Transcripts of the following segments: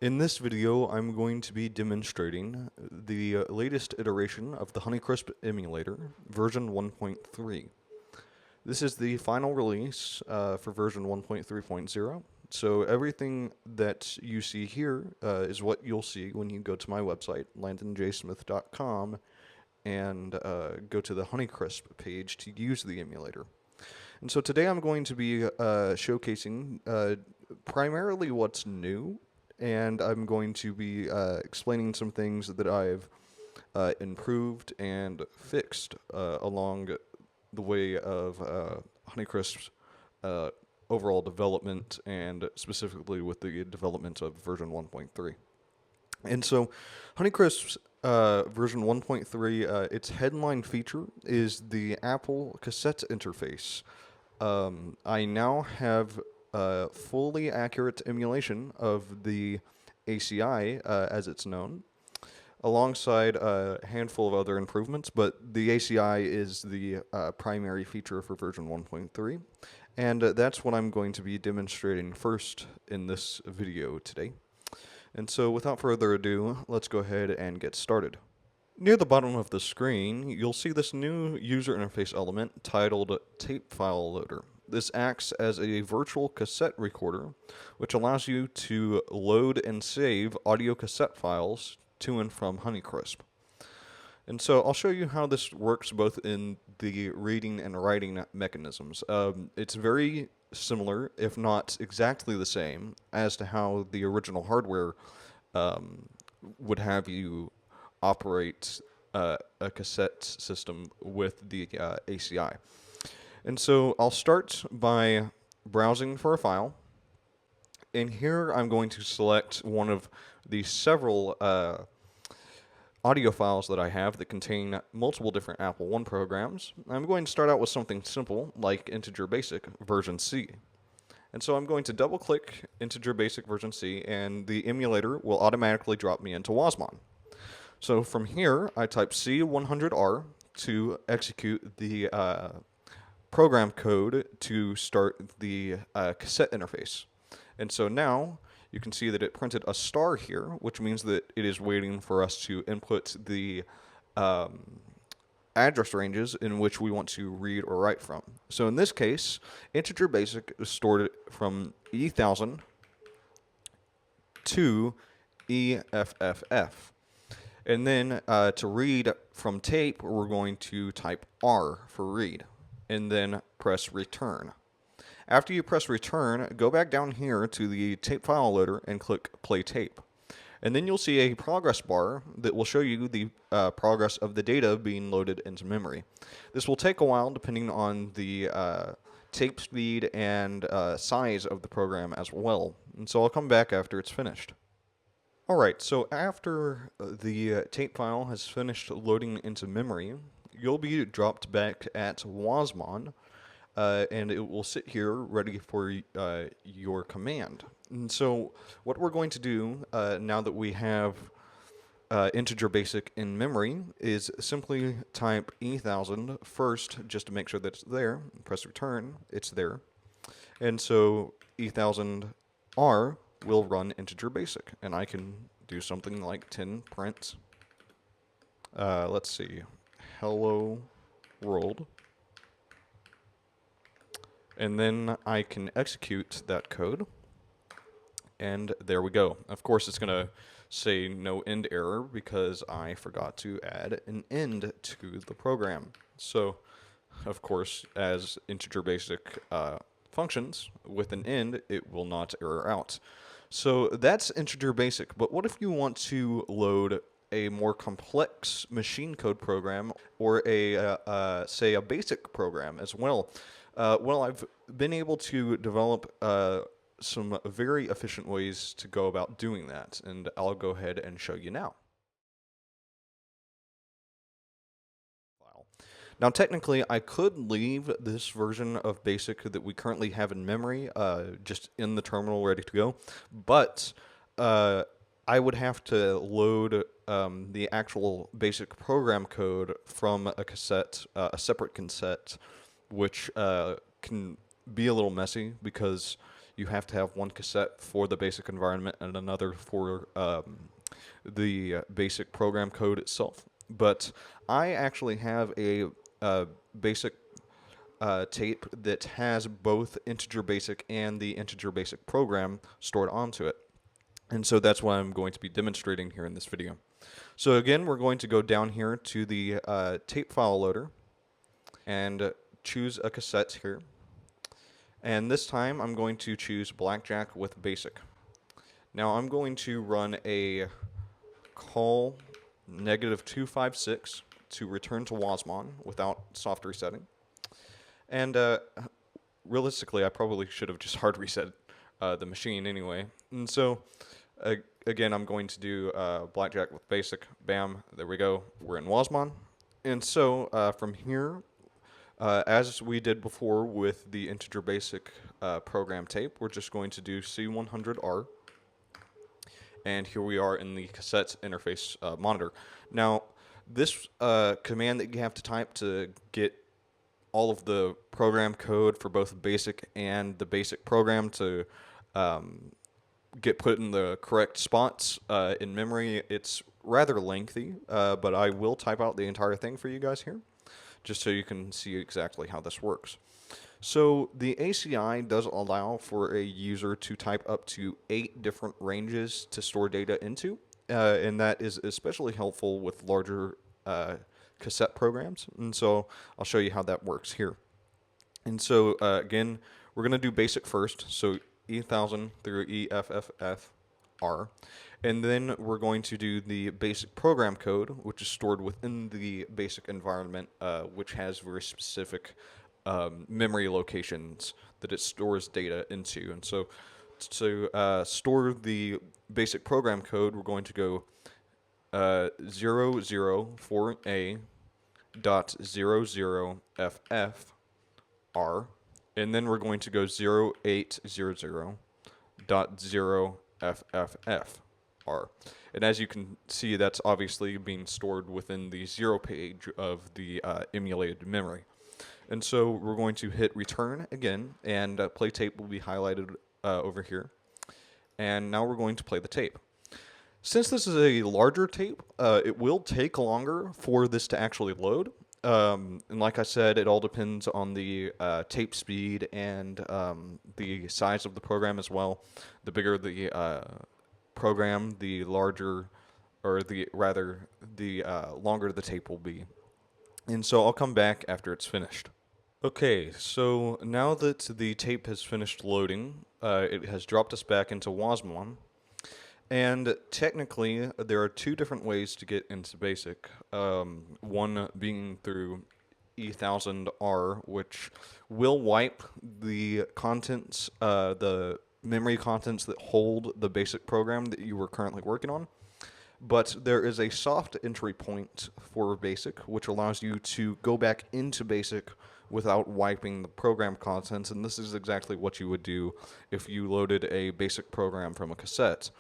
In this video, I'm going to be demonstrating the latest iteration of the HoneyCrisp emulator, version 1.3. This is the final release for version 1.3.0, so everything that you see here is what you'll see when you go to my website, landonjsmith.com, and go to the HoneyCrisp page to use the emulator. And so today I'm going to be showcasing primarily what's new, and I'm going to be explaining some things that I've improved and fixed along the way of HoneyCrisp's overall development, and specifically with the development of version 1.3. And so HoneyCrisp's version 1.3, its headline feature is the Apple cassette interface. I now have fully accurate emulation of the ACI, as it's known, alongside a handful of other improvements, but the ACI is the primary feature for version 1.3, and that's what I'm going to be demonstrating first in this video today. And so without further ado, let's go ahead and get started. Near the bottom of the screen, you'll see this new user interface element titled Tape File Loader. This acts as a virtual cassette recorder, which allows you to load and save audio cassette files to and from HoneyCrisp. And so I'll show you how this works both in the reading and writing mechanisms. It's very similar, if not exactly the same, as to how the original hardware would have you operate a cassette system with the ACI. And so I'll start by browsing for a file. And here I'm going to select one of the several audio files that I have that contain multiple different Apple I programs. I'm going to start out with something simple like Integer Basic version C. And so I'm going to double click Integer Basic version C, and the emulator will automatically drop me into Wasmon. So from here, I type C100R to execute the program code to start the cassette interface. And so now you can see that it printed a star here, which means that it is waiting for us to input the address ranges in which we want to read or write from. So in this case, Integer Basic is stored from E1000 to EFFF. And then to read from tape, we're going to type R for read, and then press return. After you press return, go back down here to the tape file loader and click play tape. And then you'll see a progress bar that will show you the progress of the data being loaded into memory. This will take a while depending on the tape speed and size of the program as well. And so I'll come back after it's finished. Alright, so after the tape file has finished loading into memory, you'll be dropped back at Wasmon, and it will sit here ready for your command. And so what we're going to do now that we have Integer Basic in memory is simply type E1000 first just to make sure that it's there, press return, it's there. And so E1000R will run Integer Basic, and I can do something like 10 print, let's see, hello world, and then I can execute that code, and there we go. Of course it's going to say no end error because I forgot to add an end to the program. So of course, as Integer Basic functions with an end, it will not error out. So that's Integer Basic, but what if you want to load a more complex machine code program, or say a basic program as well? Well, I've been able to develop some very efficient ways to go about doing that, and I'll go ahead and show you now. Now, technically, I could leave this version of BASIC that we currently have in memory just in the terminal ready to go, but I would have to load the actual BASIC program code from a cassette, a separate cassette, which can be a little messy because you have to have one cassette for the basic environment and another for the basic program code itself. But I actually have a basic tape that has both integer basic and the integer basic program stored onto it. And so that's what I'm going to be demonstrating here in this video. So again, we're going to go down here to the tape file loader and choose a cassette here. And this time I'm going to choose Blackjack with basic. Now I'm going to run a call -256 to return to Wasmon without soft resetting. And realistically, I probably should have just hard reset the machine anyway. And so again, I'm going to do Blackjack with basic. Bam, there we go. We're in Wasmon. And so from here, as we did before with the integer basic program tape, we're just going to do C100R. And here we are in the cassette interface monitor. Now, this command that you have to type to get all of the program code for both basic and the basic program to get put in the correct spots in memory, it's rather lengthy, but I will type out the entire thing for you guys here, just so you can see exactly how this works. So the ACI does allow for a user to type up to 8 different ranges to store data into, and that is especially helpful with larger cassette programs. And so I'll show you how that works here. And so again, we're going to do basic first, so E1000 through EFFR. And then we're going to do the basic program code, which is stored within the basic environment, which has very specific memory locations that it stores data into. And so to store the basic program code, we're going to go 004a.00ff.r, and then we're going to go 0800.0ffffr. And as you can see, that's obviously being stored within the 0 page of the emulated memory. And so we're going to hit return again, and play tape will be highlighted over here. And now we're going to play the tape. Since this is a larger tape, it will take longer for this to actually load. And like I said, it all depends on the tape speed and the size of the program as well. The bigger the program, the larger, or the longer the tape will be. And so I'll come back after it's finished. Okay, so now that the tape has finished loading, it has dropped us back into Wasmon. And technically, there are 2 different ways to get into BASIC. One being through E1000R, which will wipe the contents, the memory contents that hold the BASIC program that you were currently working on. But there is a soft entry point for BASIC, which allows you to go back into BASIC without wiping the program contents, and this is exactly what you would do if you loaded a BASIC program from a cassette.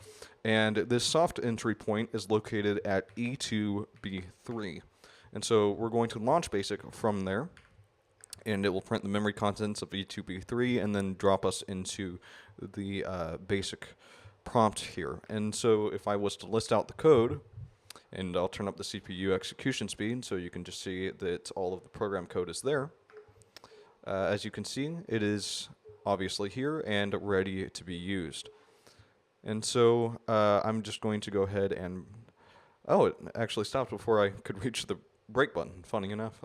And this soft entry point is located at E2B3. And so we're going to launch BASIC from there, and it will print the memory contents of E2B3 and then drop us into the BASIC prompt here. And so if I was to list out the code, and I'll turn up the CPU execution speed so you can just see that all of the program code is there. As you can see, it is obviously here and ready to be used. And so I'm just going to go ahead and... Oh, it actually stopped before I could reach the break button, funny enough.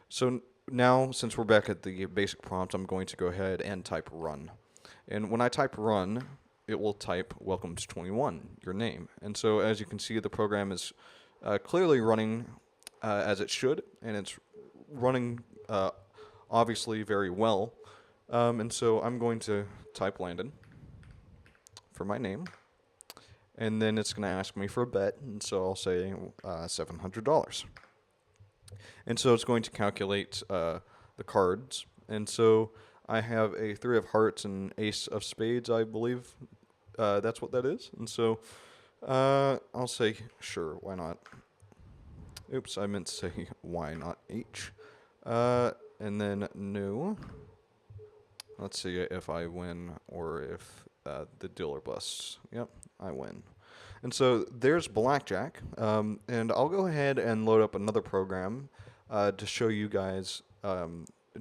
So now, since we're back at the BASIC prompt, I'm going to go ahead and type run. And when I type run, it will type welcome to 21, your name. And so as you can see, the program is clearly running as it should, and it's running obviously very well. And so I'm going to type Landon for my name, and then it's going to ask me for a bet, and so I'll say $700. And so it's going to calculate the cards, and so I have a 3 of hearts and ace of spades, I believe that's what that is. And so I'll say sure, why not. Oops, I meant to say why not H. And then no Let's see if I win or if the dealer busts. Yep, I win. And so there's blackjack. And I'll go ahead and load up another program to show you guys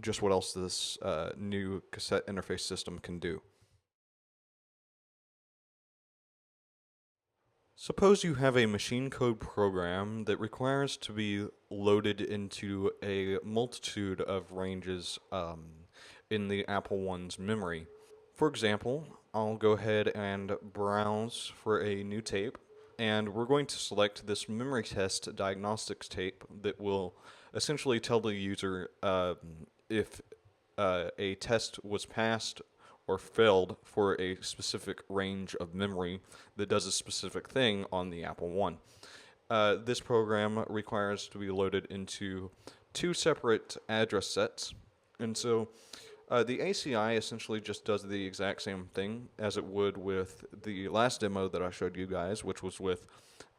just what else this new cassette interface system can do. Suppose you have a machine code program that requires to be loaded into a multitude of ranges in the Apple I's memory. For example, I'll go ahead and browse for a new tape, and we're going to select this memory test diagnostics tape that will essentially tell the user if a test was passed or failed for a specific range of memory that does a specific thing on the Apple I. This program requires to be loaded into two separate address sets, and so the ACI essentially just does the exact same thing as it would with the last demo that I showed you guys, which was with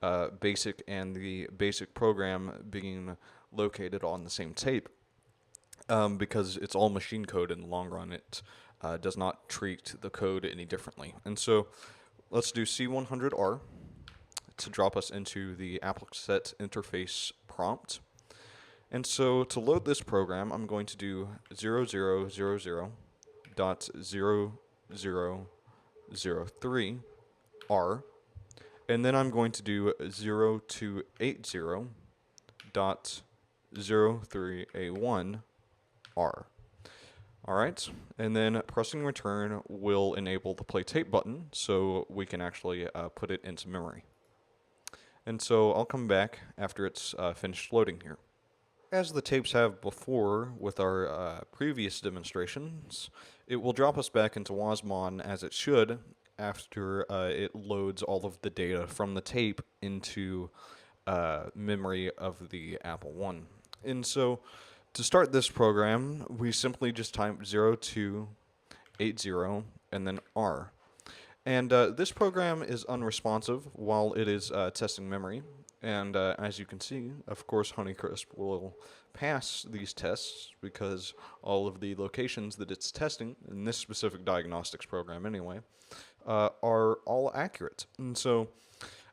BASIC and the BASIC program being located on the same tape. Because it's all machine code in the long run, it does not treat the code any differently. And so let's do C100R to drop us into the Apple Cassette interface prompt. And so to load this program, I'm going to do 0000.0003R, and then I'm going to do 0280.03A1R. Alright, and then pressing return will enable the play tape button so we can actually put it into memory. And so I'll come back after it's finished loading here. As the tapes have before with our previous demonstrations, it will drop us back into Wasmon as it should after it loads all of the data from the tape into memory of the Apple I. And so to start this program, we simply just type 0280 and then R. And this program is unresponsive while it is testing memory. And as you can see, of course, HoneyCrisp will pass these tests because all of the locations that it's testing, in this specific diagnostics program anyway, are all accurate. And so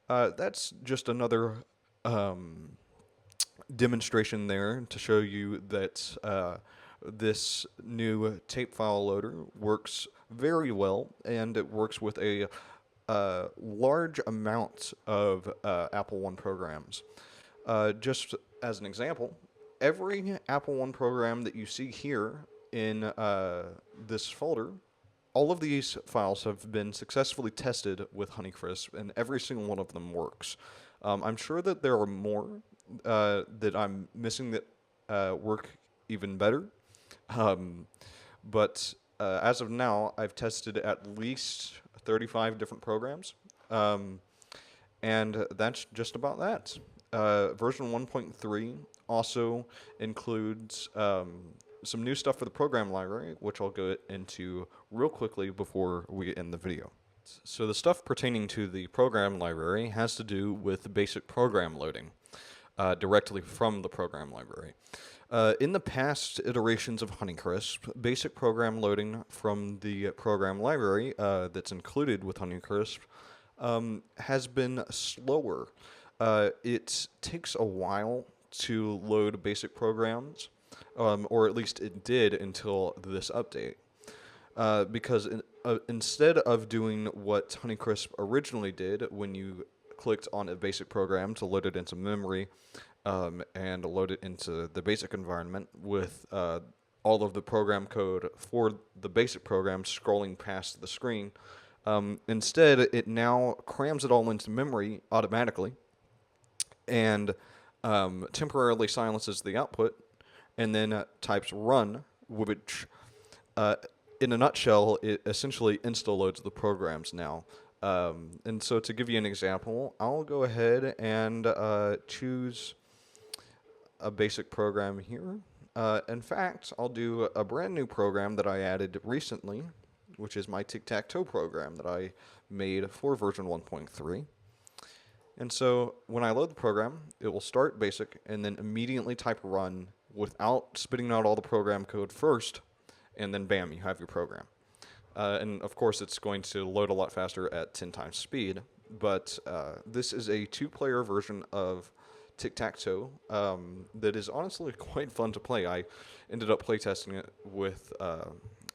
that's just another demonstration there to show you that this new tape file loader works very well, and it works with a large amount of Apple I programs. Just as an example, every Apple I program that you see here in this folder, all of these files have been successfully tested with HoneyCrisp, and every single one of them works. I'm sure that there are more that I'm missing that work even better. But as of now, I've tested at least 35 different programs. And that's just about that. Version 1.3 also includes some new stuff for the program library, which I'll go into real quickly before we end the video. So the stuff pertaining to the program library has to do with basic program loading directly from the program library. In the past iterations of HoneyCrisp, basic program loading from the program library that's included with HoneyCrisp has been slower. It takes a while to load basic programs, or at least it did until this update. Because instead of doing what HoneyCrisp originally did when you clicked on a basic program to load it into memory and load it into the basic environment with all of the program code for the basic program scrolling past the screen, instead it now crams it all into memory automatically and temporarily silences the output and then types run, which in a nutshell, it essentially insta-loads the programs now. And so to give you an example, I'll go ahead and choose a basic program here. In fact, I'll do a brand new program that I added recently, which is my tic-tac-toe program that I made for version 1.3. And so when I load the program, it will start basic and then immediately type run without spitting out all the program code first, and then bam, you have your program. And of course, it's going to load a lot faster at 10 times speed. But this is a 2-player version of tic-tac-toe that is honestly quite fun to play. I ended up playtesting it with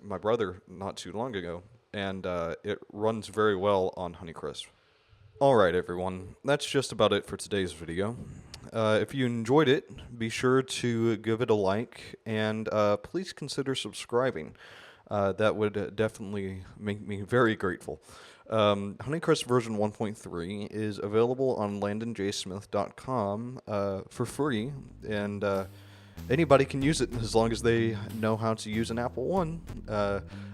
my brother not too long ago, and it runs very well on HoneyCrisp. Alright everyone, that's just about it for today's video. If you enjoyed it, be sure to give it a like, and please consider subscribing. That would definitely make me very grateful. HoneyCrisp version 1.3 is available on landonjsmith.com for free, and anybody can use it as long as they know how to use an Apple One.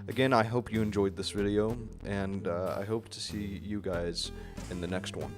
Again, I hope you enjoyed this video, and I hope to see you guys in the next one.